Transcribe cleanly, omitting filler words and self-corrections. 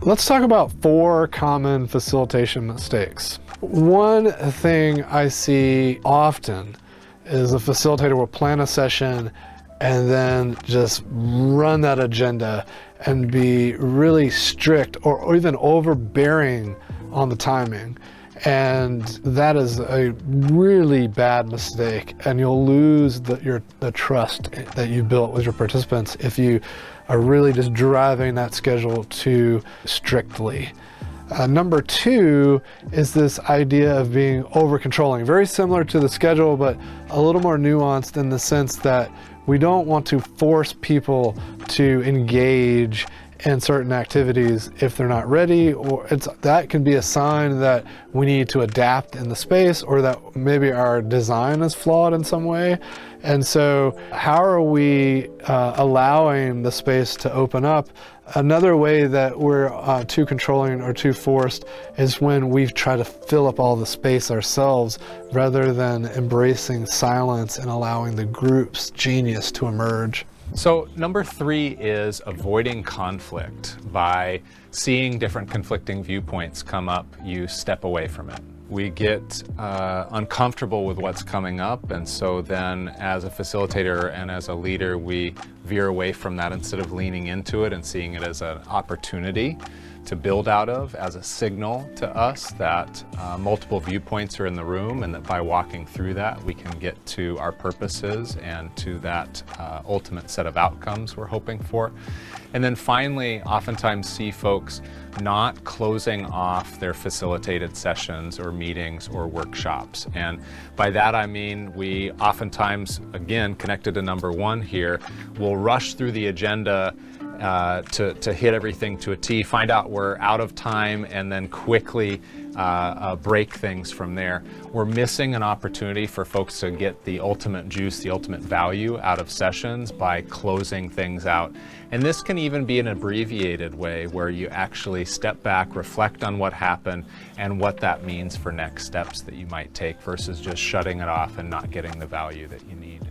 Let's talk about 4 common facilitation mistakes. One thing I see often is a facilitator will plan a session and then just run that agenda and be really strict or even overbearing on the timing. And that is a really bad mistake, and you'll lose the trust that you built with your participants if you are really just driving that schedule too strictly. Number 2 is this idea of being over-controlling. Very similar to the schedule, but a little more nuanced in the sense that we don't want to force people to engage in certain activities if they're not ready, or that can be a sign that we need to adapt in the space, or that maybe our design is flawed in some way. And so how are we allowing the space to open up? Another way that we're too controlling or too forced is when we try to fill up all the space ourselves rather than embracing silence and allowing the group's genius to emerge. So number 3 is avoiding conflict. By seeing different conflicting viewpoints come up, you step away from it. We get uncomfortable with what's coming up, and so then as a facilitator and as a leader, we veer away from that instead of leaning into it and seeing it as an opportunity to build out of, as a signal to us that multiple viewpoints are in the room, and that by walking through that we can get to our purposes and to that ultimate set of outcomes we're hoping for. And then finally, oftentimes see folks not closing off their facilitated sessions or meetings or workshops. And by that I mean we oftentimes, again connected to number 1 here, will rush through the agenda to hit everything to a T, find out we're out of time, and then quickly break things from there. We're missing an opportunity for folks to get the ultimate juice, the ultimate value out of sessions by closing things out. And this can even be an abbreviated way where you actually step back, reflect on what happened and what that means for next steps that you might take, versus just shutting it off and not getting the value that you need.